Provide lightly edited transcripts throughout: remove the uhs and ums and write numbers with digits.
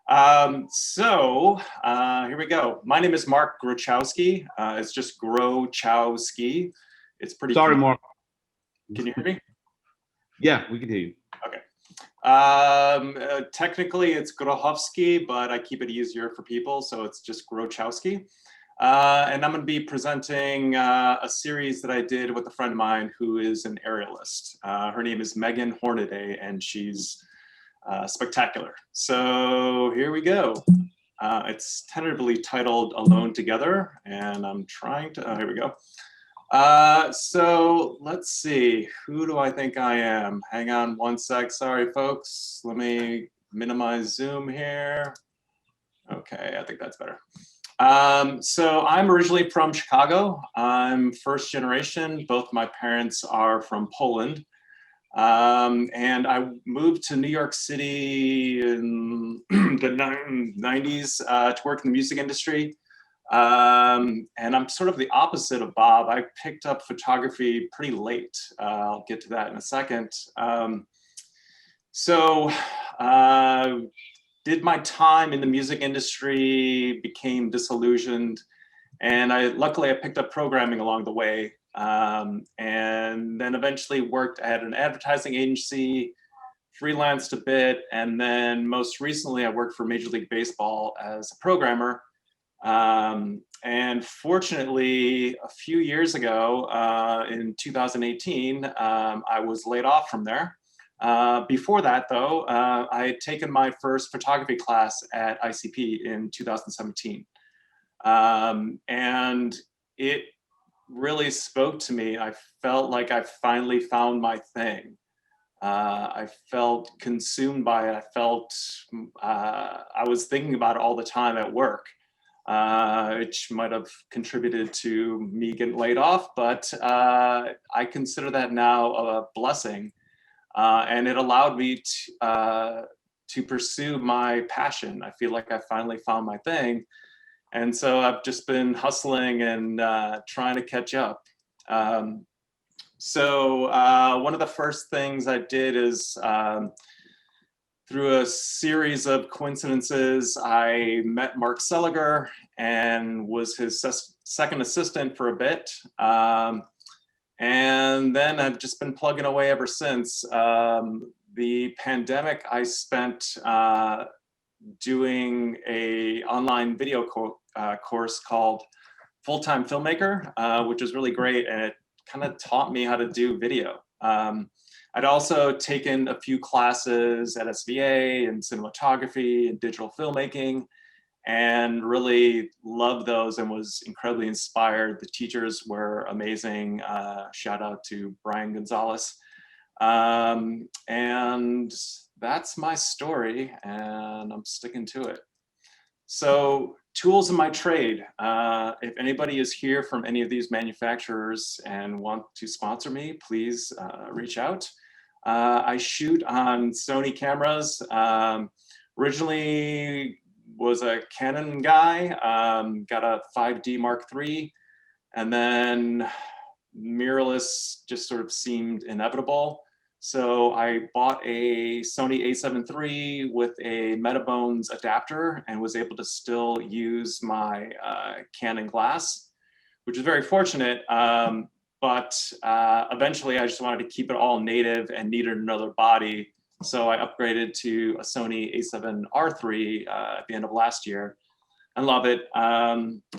Here we go. My name is Mark Grochowski. It's just Grochowski. It's pretty. Sorry, Mark. Can you hear me? Yeah, we can hear you. Okay. Technically, it's Grochowski, but I keep it easier for people, so it's just Grochowski. And I'm going to be presenting a series that I did with a friend of mine who is an aerialist. Her name is Megan Hornaday, and she's spectacular. So here we go. It's tentatively titled Alone Together, and I'm trying to, here we go. So let's see, who do I think I am? Hang on one sec, sorry folks. Let me minimize Zoom here. Okay, I think that's better. So I'm originally from Chicago. I'm first generation. Both my parents are from Poland. And I moved to New York City in the 90s to work in the music industry. And I'm sort of the opposite of Bob. I picked up photography pretty late. I'll get to that in a second. Did my time in the music industry, became disillusioned, and luckily I picked up programming along the way, and then eventually worked at an advertising agency, freelanced a bit, and then most recently I worked for Major League Baseball as a programmer. And fortunately, a few years ago, in 2018, I was laid off from there. Before that, though, I had taken my first photography class at ICP in 2017. And it really spoke to me. I felt like I finally found my thing. I felt consumed by it. I felt I was thinking about it all the time at work, which might have contributed to me getting laid off, but I consider that now a blessing. And it allowed me to pursue my passion. I feel like I finally found my thing. And so I've just been hustling and trying to catch up. One of the first things I did is through a series of coincidences, I met Mark Seliger and was his second assistant for a bit. And then I've just been plugging away ever since. The pandemic, I spent doing an online video course called Full-Time Filmmaker, which was really great, and it kind of taught me how to do video. I'd also taken a few classes at SVA in cinematography and digital filmmaking, and really loved those and was incredibly inspired. The teachers were amazing. Shout out to Brian Gonzalez. And that's my story, and I'm sticking to it. So, tools in my trade. If anybody is here from any of these manufacturers and want to sponsor me, please reach out. I shoot on Sony cameras. Originally was a Canon guy, got a 5D Mark III, and then mirrorless just sort of seemed inevitable. So I bought a Sony a7 III with a Metabones adapter and was able to still use my Canon glass, which is very fortunate. But eventually I just wanted to keep it all native and needed another body. So I upgraded to a Sony a7R III at the end of last year. I love it.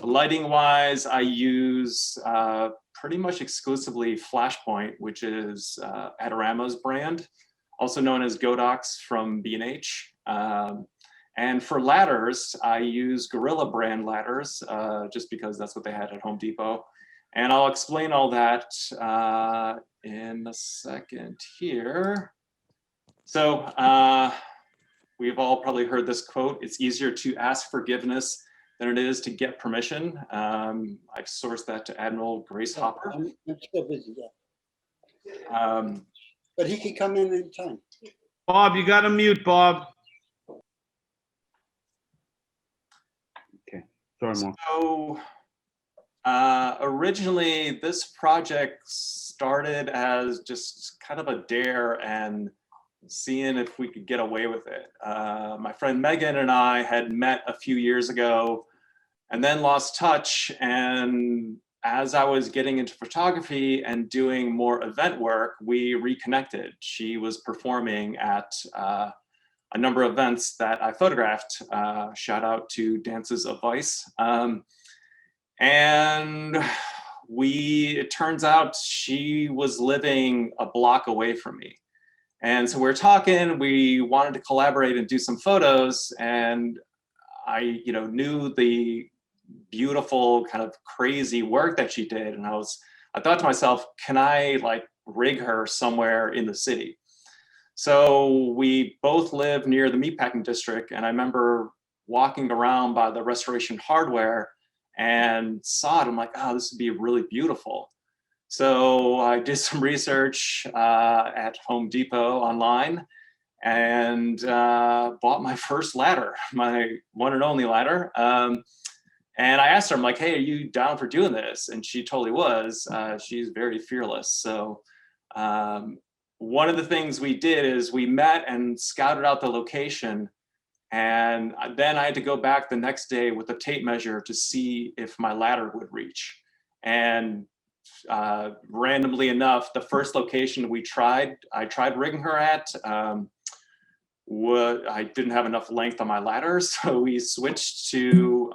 Lighting wise, I use pretty much exclusively Flashpoint, which is Adorama's brand, also known as Godox from B&H. And for ladders, I use Gorilla brand ladders, just because that's what they had at Home Depot. And I'll explain all that in a second here. So we've all probably heard this quote: "It's easier to ask forgiveness than it is to get permission." I've sourced that to Admiral Grace Hopper. I'm still busy, yeah. But he can come in anytime. Bob, you got to mute, Bob. Okay, sorry, Mark. So originally, this project started as just kind of a dare, and seeing if we could get away with it. My friend Megan and I had met a few years ago and then lost touch. And as I was getting into photography and doing more event work, we reconnected. She was performing at a number of events that I photographed. Shout out to Dances of Vice. And it turns out she was living a block away from me. And so we were talking, we wanted to collaborate and do some photos. And I, knew the beautiful kind of crazy work that she did. And I thought to myself, can I like rig her somewhere in the city? So we both live near the meatpacking district. And I remember walking around by the Restoration Hardware and saw it. I'm like, oh, this would be really beautiful. So I did some research at Home Depot online and bought my first ladder, my one and only ladder. And I asked her, I'm like, hey, are you down for doing this? And she totally was. She's very fearless. So one of the things we did is we met and scouted out the location. And then I had to go back the next day with a tape measure to see if my ladder would reach. And randomly enough, the first location I tried rigging her at, I didn't have enough length on my ladder, so we switched to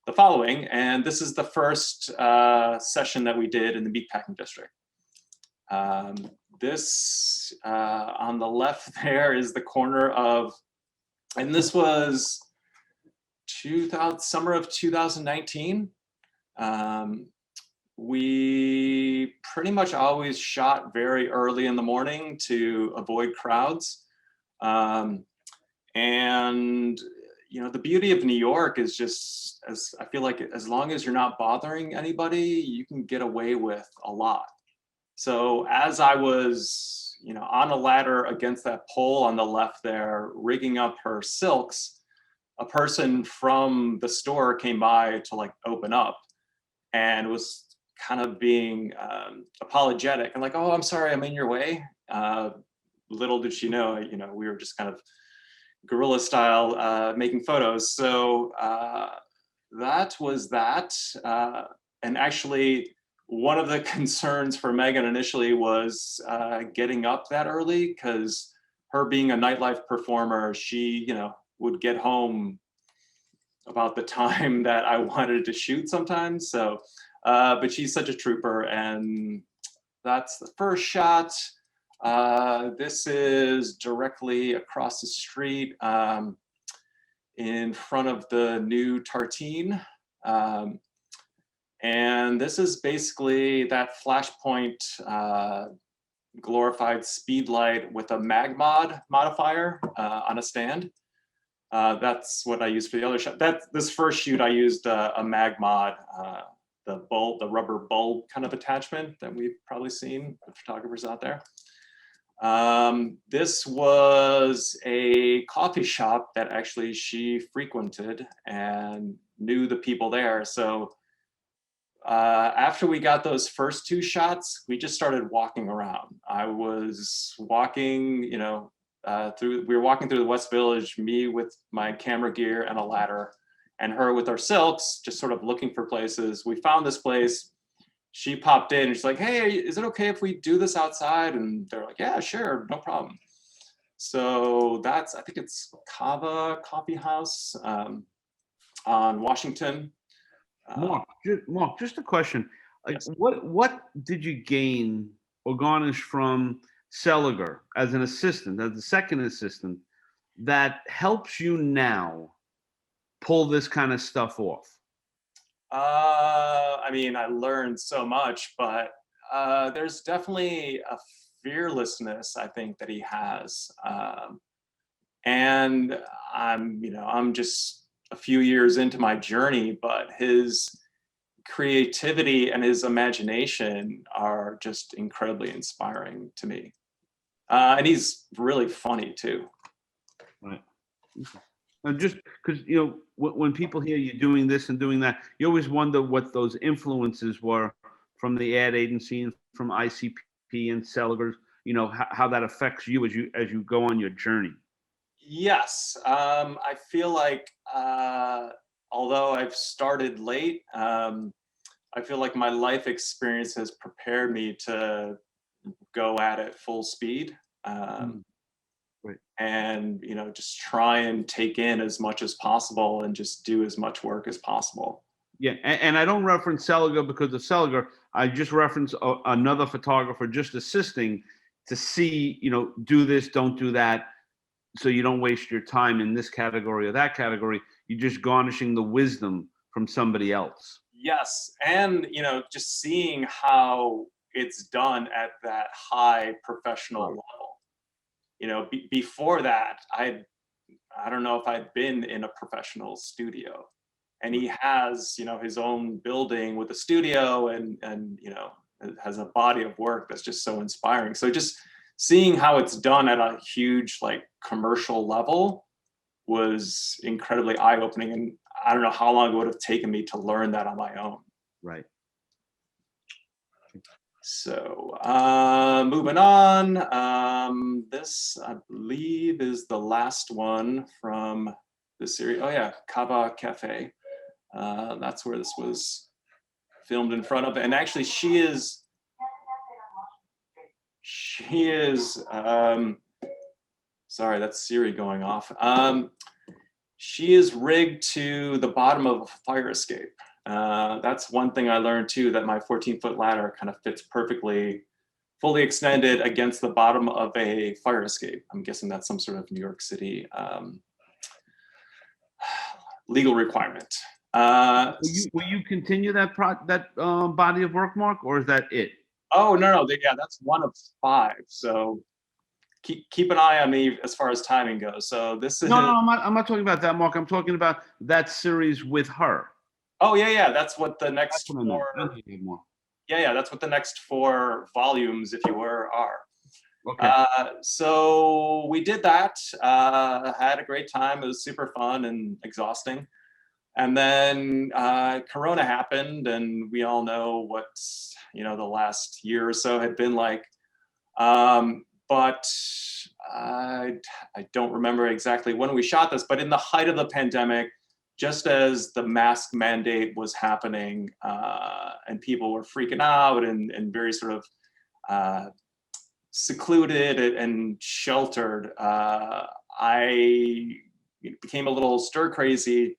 the following, and this is the first session that we did in the meatpacking district. This on the left there is the corner of, and this was summer of 2019. We pretty much always shot very early in the morning to avoid crowds. And the beauty of New York is just, I feel like as long as you're not bothering anybody, you can get away with a lot. So as I was, on a ladder against that pole on the left there, rigging up her silks, a person from the store came by to like open up and was kind of being apologetic and like, oh, I'm sorry, I'm in your way. Little did she know, we were just kind of guerrilla style making photos. So that was that. And actually, one of the concerns for Megan initially was getting up that early, because her being a nightlife performer, she, would get home about the time that I wanted to shoot sometimes. So, but she's such a trooper, and that's the first shot. This is directly across the street in front of the new Tartine. And this is basically that Flashpoint glorified speed light with a mag mod modifier on a stand. That's what I used for the other shot. This first shoot, I used a mag mod, the rubber bulb kind of attachment that we've probably seen with photographers out there. This was a coffee shop that actually she frequented and knew the people there. So after we got those first two shots, we just started walking around. I was walking, we were walking through the West Village, me with my camera gear and a ladder, and her with our silks, just sort of looking for places. We found this place. She popped in and she's like, hey, is it okay if we do this outside? And they're like, yeah, sure, no problem. So I think it's Kava Coffee House on Washington. Mark, just a question. Yes. What did you gain or garnish from Seliger as an assistant, as the second assistant, that helps you now pull this kind of stuff off? I learned so much, but there's definitely a fearlessness, I think, that he has. And I'm just a few years into my journey, but his creativity and his imagination are just incredibly inspiring to me. And he's really funny too. Right. Just because, when people hear you doing this and doing that, you always wonder what those influences were from the ad agency and from ICP and Seliger's. how that affects you as you go on your journey. Yes, I feel like although I've started late, I feel like my life experience has prepared me to go at it full speed. Mm, right. And just try and take in as much as possible and just do as much work as possible. Yeah, and I don't reference Seliger because of Seliger. I just reference another photographer just assisting to see, do this, don't do that, so you don't waste your time in this category or that category. You're just garnishing the wisdom from somebody else. Yes, and just seeing how it's done at that high professional Right. level. Before that, I don't know if I'd been in a professional studio. And he has, his own building with a studio and it has a body of work that's just so inspiring. So just seeing how it's done at a huge like commercial level was incredibly eye-opening. And I don't know how long it would have taken me to learn that on my own. Right. So moving on, this I believe is the last one from the series. Oh yeah, Kava Cafe. That's where this was filmed in front of. And actually she is, sorry, that's Siri going off. She is rigged to the bottom of a fire escape. That's one thing I learned too, that my 14-foot ladder kind of fits perfectly, fully extended against the bottom of a fire escape. I'm guessing that's some sort of New York City legal requirement. Will you continue that body of work, Mark, or is that it? Oh, no, yeah, that's one of 5. So keep an eye on me as far as timing goes. So this is No, I'm not talking about that, Mark. I'm talking about that series with her. Oh yeah, that's what the next That's what I meant. More. Yeah, that's what the next 4 volumes, if you were, are. Okay. So we did that, had a great time. It was super fun and exhausting. And then Corona happened, and we all know what the last year or so had been like. But I don't remember exactly when we shot this, but in the height of the pandemic, just as the mask mandate was happening and people were freaking out and very sort of secluded and sheltered, I became a little stir crazy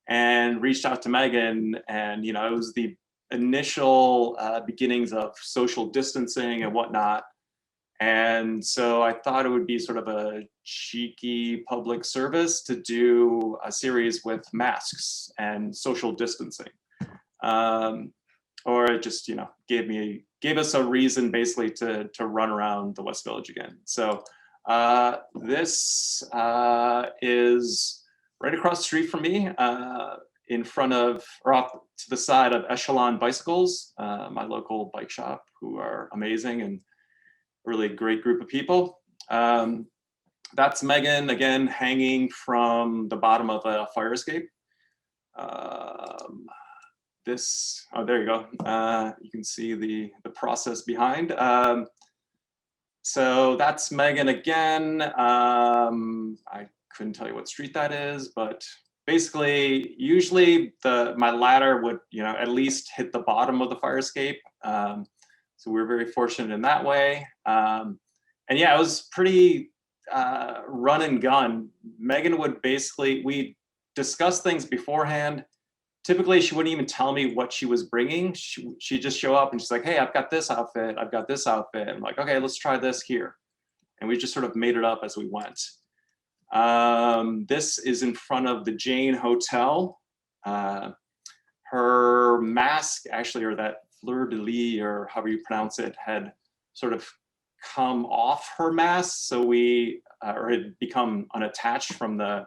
and reached out to Megan. And it was the initial beginnings of social distancing and whatnot. And so I thought it would be sort of a cheeky public service to do a series with masks and social distancing. Or it just, gave us a reason basically to run around the West Village again. So this is right across the street from me, in front of, or off to the side of Echelon Bicycles, my local bike shop, who are amazing and really great group of people. That's Megan, again, hanging from the bottom of a fire escape. Oh, there you go. You can see the process behind. So that's Megan again. I couldn't tell you what street that is, but basically, usually my ladder would, at least hit the bottom of the fire escape. So we were very fortunate in that way. And yeah, it was pretty run and gun. Megan would we discuss things beforehand. Typically, she wouldn't even tell me what she was bringing. She'd just show up and she's like, hey, I've got this outfit. I've got this outfit. I'm like, okay, let's try this here. And we just sort of made it up as we went. This is in front of the Jane Hotel. Her mask, actually, or that fleur de lis, or however you pronounce it, had sort of come off her mask. So or had become unattached from the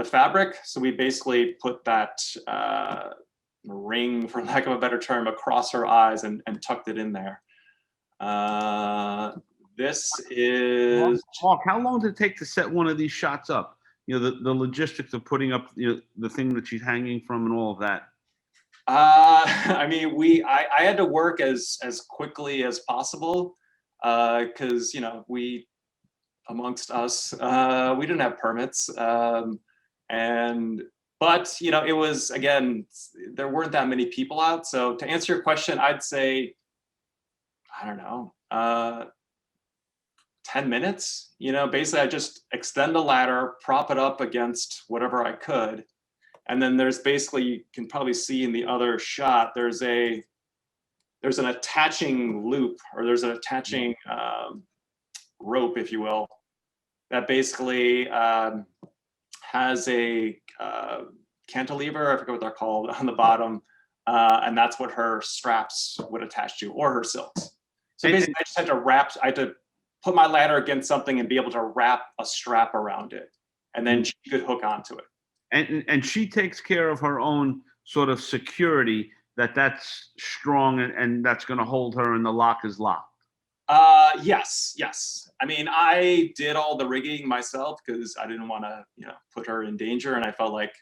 fabric. So we basically put that ring, for lack of a better term, across her eyes and tucked it in there. This is Mark. How long did it take to set one of these shots up? The logistics of putting up the thing that she's hanging from and all of that. I mean, I had to work as quickly as possible. because, we, amongst us, we didn't have permits. But, it was, again, there weren't that many people out. So to answer your question, I'd say, I don't know, 10 minutes. Basically I just extend the ladder, prop it up against whatever I could. And then there's basically, you can probably see in the other shot, there's an attaching loop, or there's an attaching rope, if you will, that basically has a cantilever, I forget what they're called, on the bottom. And that's what her straps would attach to, or her silks. So basically I just had to put my ladder against something and be able to wrap a strap around it. And then she could hook onto it. And she takes care of her own sort of security, that's strong and that's going to hold her and the lock is locked. Yes. I mean, I did all the rigging myself because I didn't want to, put her in danger, and I felt like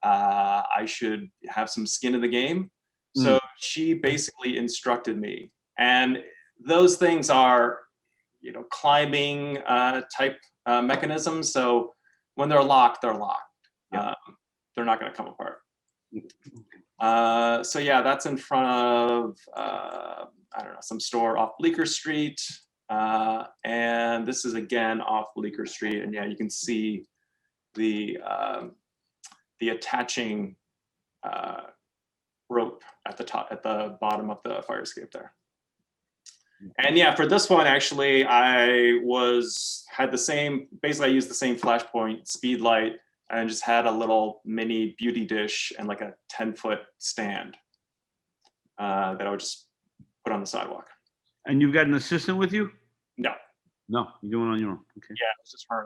I should have some skin in the game. So she basically instructed me, and those things are, climbing type mechanisms. So when they're locked, they're locked. Yeah. They're not going to come apart. So yeah, that's in front of I don't know, some store off Bleecker Street, and this is again off Bleecker Street, and yeah, you can see the attaching rope at the bottom of the fire escape there. And yeah, for this one, actually, I used the same flashpoint speed light, and just had a little mini beauty dish and like a 10-foot stand that I would just put on the sidewalk. And you've got an assistant with you? No. No, you're doing it on your own. Okay. Yeah, it was just her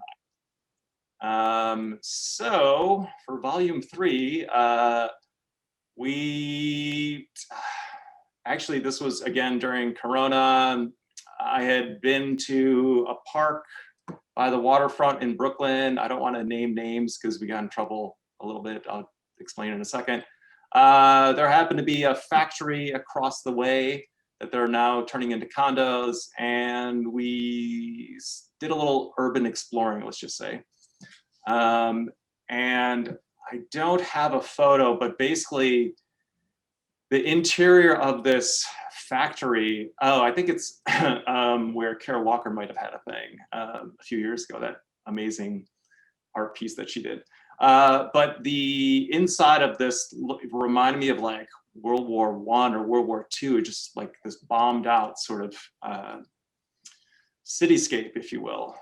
and I. So for volume 3, we actually, this was again during Corona. I had been to a park by the waterfront in Brooklyn. I don't want to name names because we got in trouble a little bit. I'll explain in a second. There happened to be a factory across the way that they're now turning into condos, and we did a little urban exploring, let's just say. And I don't have a photo, but basically the interior of this factory, I think it's where Kara Walker might have had a thing a few years ago, that amazing art piece that she did. But the inside of this reminded me of like World War I or World War II, just like this bombed out sort of cityscape, if you will.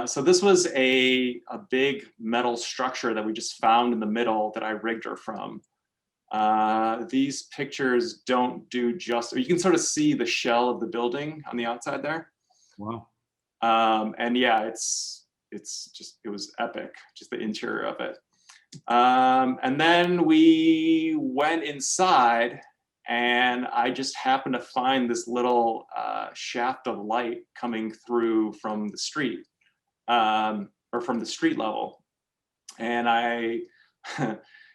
So this was a big metal structure that we just found in the middle that I rigged her from. These pictures don't do justice. You can sort of see the shell of the building on the outside there. Wow. And yeah, it was epic, just the interior of it. And then we went inside, and I just happened to find this little shaft of light coming through from the street, or from the street level. And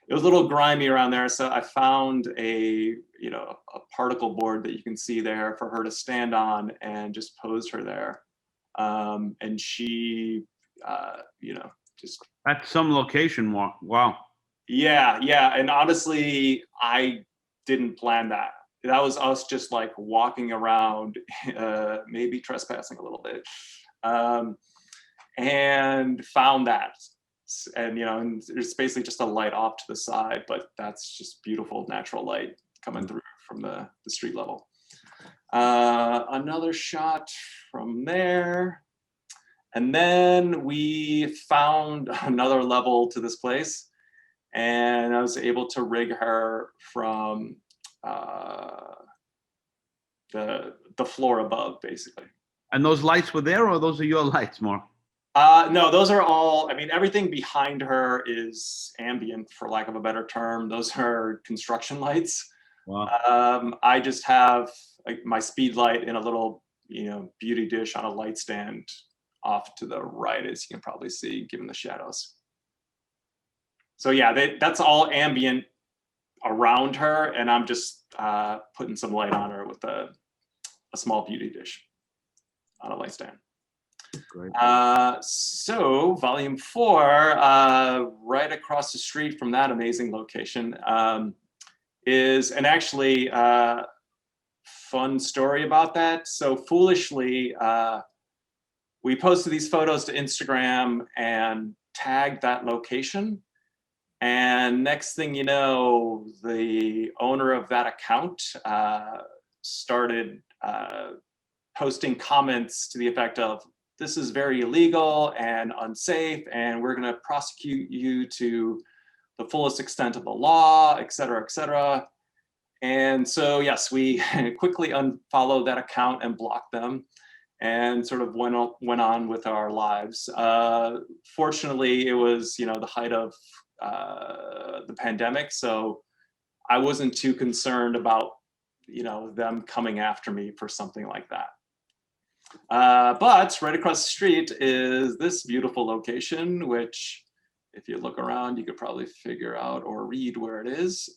it was a little grimy around there, so I found a particle board that you can see there for her to stand on, and just posed her there. And she, just. That's some location. Wow. Yeah. And honestly, I didn't plan that. That was us just like walking around, maybe trespassing a little bit, and found that. And and there's basically just a light off to the side, but that's just beautiful natural light coming through from the street level. Another shot from there, and then we found another level to this place, and I was able to rig her from the floor above, basically. And those lights were there, or those are your lights, Mark? No, those are all, I mean, everything behind her is ambient, for lack of a better term. Those are construction lights. Wow. I just have like my speed light in a little, beauty dish on a light stand off to the right, as you can probably see, given the shadows. So yeah, that's all ambient around her, and I'm just putting some light on her with a small beauty dish. on a light stand. Great. So volume 4, right across the street from that amazing location, is an actually fun story about that. So foolishly, we posted these photos to Instagram and tagged that location. And next thing you know, the owner of that account started posting comments to the effect of, "This is very illegal and unsafe, and we're going to prosecute you to the fullest extent of the law, et cetera, et cetera." And so, yes, we quickly unfollowed that account and blocked them and sort of went on with our lives. Fortunately, it was, you know, the height of the pandemic, so I wasn't too concerned about, you know, them coming after me for something like that. But right across the street is this beautiful location, which if you look around, you could probably figure out or read where it is.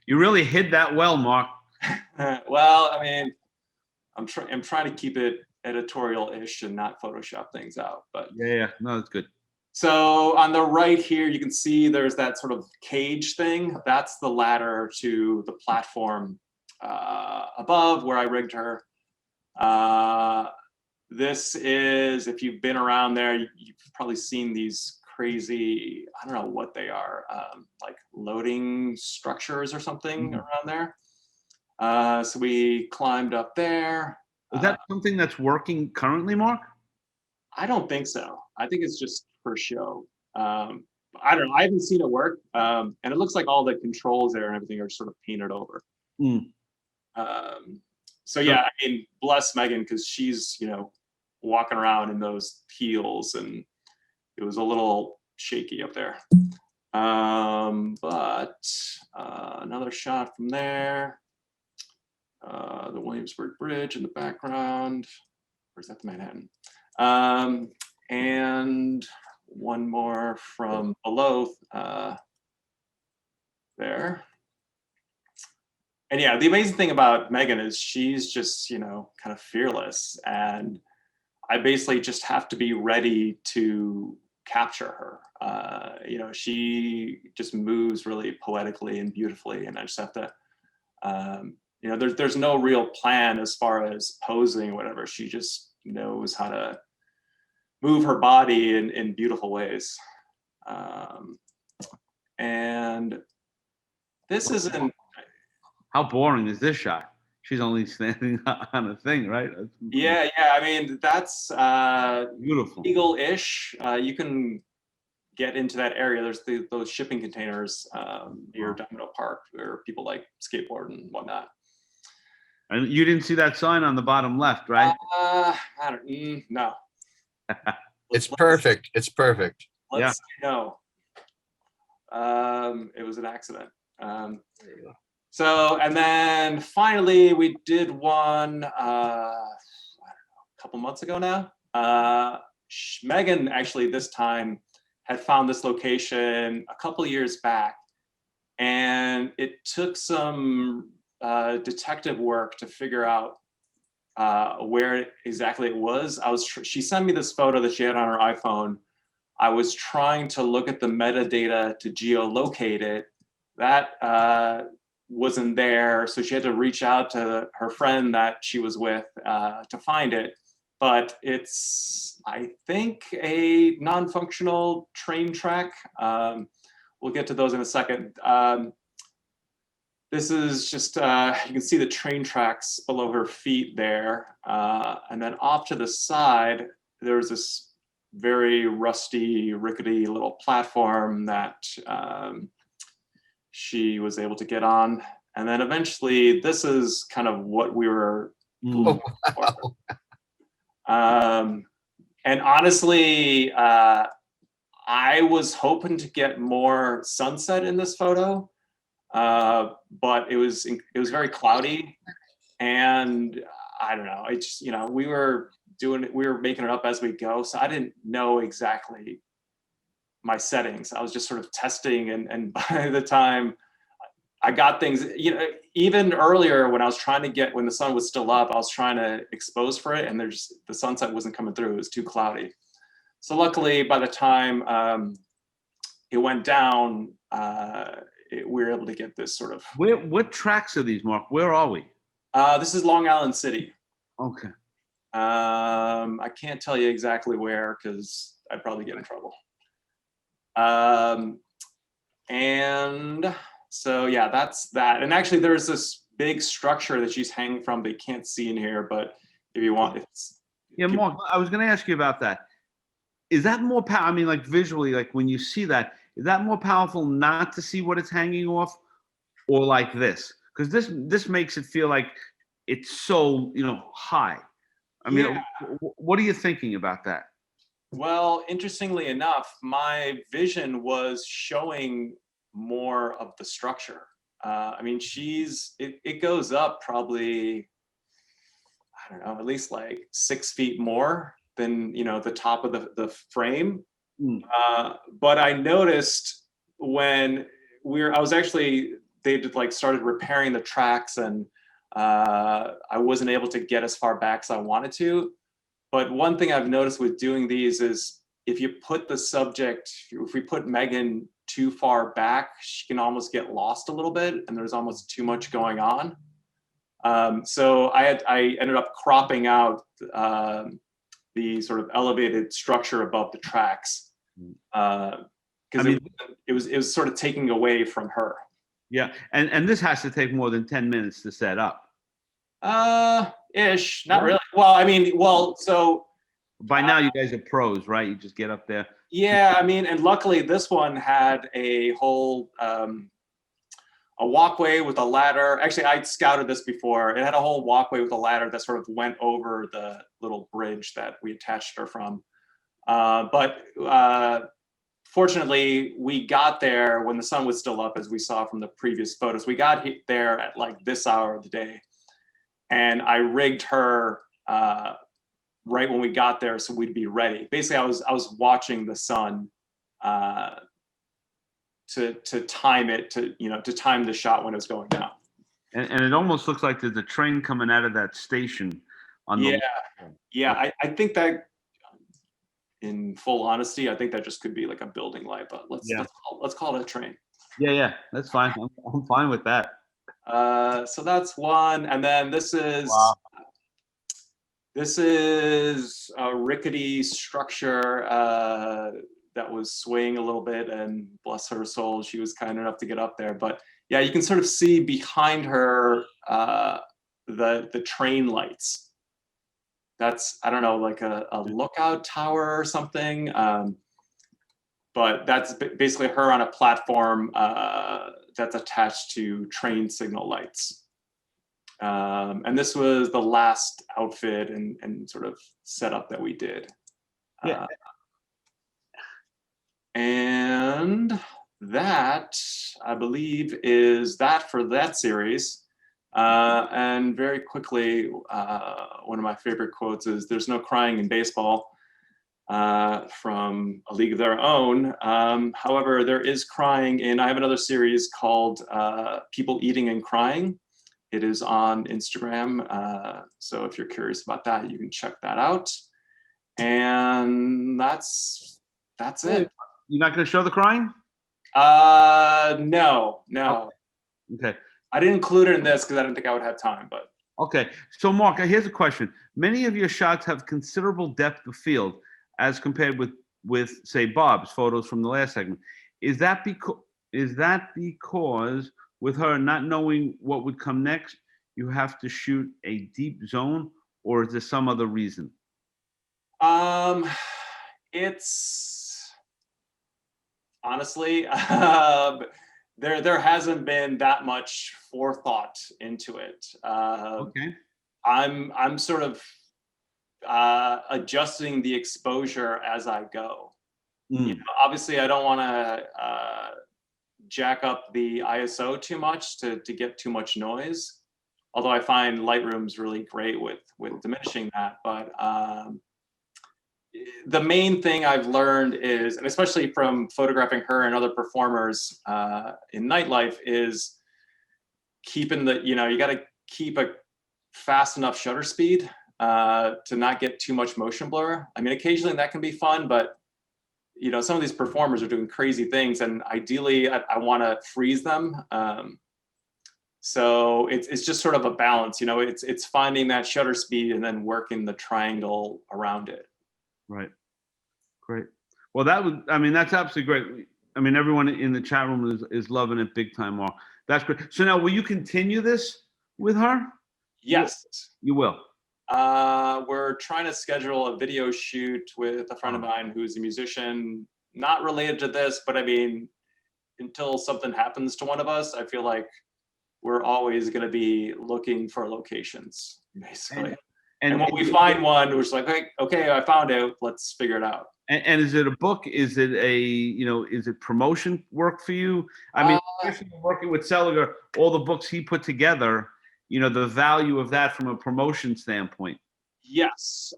You really hid that well, Mark. Well, I mean, I'm trying to keep it editorial-ish and not Photoshop things out. But Yeah, no, that's good. so on the right here, you can see there's that sort of cage thing. That's the ladder to the platform above where I rigged her. This is, if you've been around there, you've probably seen these crazy, I don't know what they are, like loading structures or something around there. So we climbed up there. Is that something that's working currently, Mark? I don't think so. I think it's just for show. I don't know. I haven't seen it work. And it looks like all the controls there and everything are sort of painted over. So yeah, I mean, bless Megan, because she's, you know, walking around in those heels and it was a little shaky up there. But another shot from there. The Williamsburg Bridge in the background. Where's that, the Manhattan? And one more from below there. And yeah, the amazing thing about Megan is she's just, you know, kind of fearless. And I basically just have to be ready to capture her. You know, she just moves really poetically and beautifully. And I just have to, you know, there's no real plan as far as posing or whatever. She just knows how to move her body in beautiful ways. And this isn't. How boring is this shot? She's only standing on a thing, right? Yeah. I mean, that's beautiful. legal-ish. You can get into that area. There's those shipping containers near Domino Park where people like skateboard and whatnot. And you didn't see that sign on the bottom left, right? I don't. No. It's perfect. It's perfect. Let's no. It was an accident. So, and then finally we did one, I don't know, a couple months ago now. Megan actually this time had found this location a couple years back, and it took some detective work to figure out where exactly it was. She sent me this photo that she had on her iPhone. I was trying to look at the metadata to geolocate it. That wasn't there, so she had to reach out to her friend that she was with to find it. But it's, I think, a non-functional train track. We'll get to those in a second. This is just, you can see the train tracks below her feet there. And then off to the side, there's this very rusty, rickety little platform that she was able to get on. And then eventually, this is kind of what we were looking for. And honestly, I was hoping to get more sunset in this photo, but it was very cloudy, and I don't know. It's, you know, we were making it up as we go, so I didn't know exactly my settings. I was just sort of testing, and by the time I got things, you know, even earlier when I was trying to get, when the sun was still up, I was trying to expose for it, and the sunset wasn't coming through. It was too cloudy. So luckily, by the time it went down, we were able to get this sort of. What tracks are these, Mark? Where are we? This is Long Island City. Okay. I can't tell you exactly where because I'd probably get in trouble. And so yeah, that's that. And actually, there's this big structure that she's hanging from. They can't see in here, but if you want, it's. Yeah, Mark, I was going to ask you about that. Is that more powerful? I mean, like visually, like when you see that, is that more powerful not to see what it's hanging off, or like this? Because this makes it feel like it's so, you know, high. I mean, Yeah. what are you thinking about that? Well, interestingly enough, my vision was showing more of the structure. I mean, it goes up probably, I don't know, at least like 6 feet more than, you know, the top of the frame. Mm. But I noticed when I was actually, they did like started repairing the tracks, and I wasn't able to get as far back as I wanted to. But one thing I've noticed with doing these is if you put the subject, if we put Megan too far back, she can almost get lost a little bit, and there's almost too much going on. So I ended up cropping out the sort of elevated structure above the tracks because it was sort of taking away from her. Yeah, and this has to take more than 10 minutes to set up. Ish, not really. Well, I mean, so by now you guys are pros, right? You just get up there. Yeah, I mean, and luckily this one had a whole a walkway with a ladder. Actually, I'd scouted this before. It had a whole walkway with a ladder that sort of went over the little bridge that we attached her from. But fortunately, we got there when the sun was still up, as we saw from the previous photos. We got there at like this hour of the day, and I rigged her right when we got there so we'd be ready. Basically, I was watching the sun to time it, to time the shot when it was going down. And it almost looks like there's a train coming out of that station on the I think that, in full honesty, I think that just could be like a building light, but let's call it a train. Yeah, that's fine. I'm fine with that. So that's one, and then this is a rickety structure that was swaying a little bit, and bless her soul, she was kind enough to get up there. But yeah, you can sort of see behind her the train lights. That's, I don't know, like a lookout tower or something. But that's basically her on a platform that's attached to train signal lights. And this was the last outfit and sort of setup that we did. Yeah. And that, I believe, is that for that series. And very quickly, one of my favorite quotes is, "There's no crying in baseball," from A League of Their Own. However, there is crying in, I have another series called People Eating and Crying. It is on Instagram. So if you're curious about that, you can check that out. And that's it. You're not going to show the crying? No. Okay. I didn't include it in this because I didn't think I would have time, but. Okay. So Mark, here's a question. Many of your shots have considerable depth of field as compared with say Bob's photos from the last segment. Is that because with her not knowing what would come next, you have to shoot a deep zone, or is there some other reason? It's honestly, there hasn't been that much forethought into it. Okay. I'm sort of adjusting the exposure as I go. You know, obviously, I don't want to jack up the ISO too much to get too much noise. Although I find Lightroom's really great with diminishing that. But the main thing I've learned is, and especially from photographing her and other performers in nightlife, is keeping the, you got to keep a fast enough shutter speed to not get too much motion blur. I mean, occasionally that can be fun, but some of these performers are doing crazy things, and ideally I want to freeze them. So it's just sort of a balance, it's finding that shutter speed and then working the triangle around it. Right. Great. Well, that's absolutely great. I mean, everyone in the chat room is loving it big time, Mark. That's great. So now, will you continue this with her? Yes. You will. We're trying to schedule a video shoot with a friend of mine who's a musician, not related to this, but I mean, until something happens to one of us, I feel like we're always going to be looking for locations, basically. And when we find one, we're just like, okay, I found it. Let's figure it out. And is it a book? Is it is it promotion work for you? I mean, especially working with Seliger, all the books he put together, the value of that from a promotion standpoint. Yes.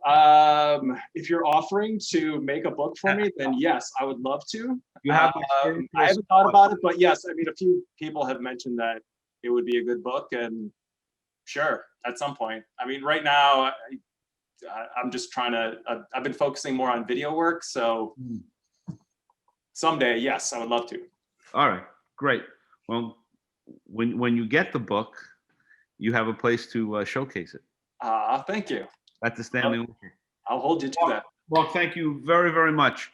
If you're offering to make a book for me, then yes, I would love to. You have I haven't thought about it, but yes, I mean, a few people have mentioned that it would be a good book, and sure, at some point. I mean, right now, I'm just trying to, I've been focusing more on video work, so someday, yes, I would love to. All right, great. Well, when you get the book, you have a place to showcase it. Thank you. That's a standing. I'll hold you to that. Well, thank you very, very much.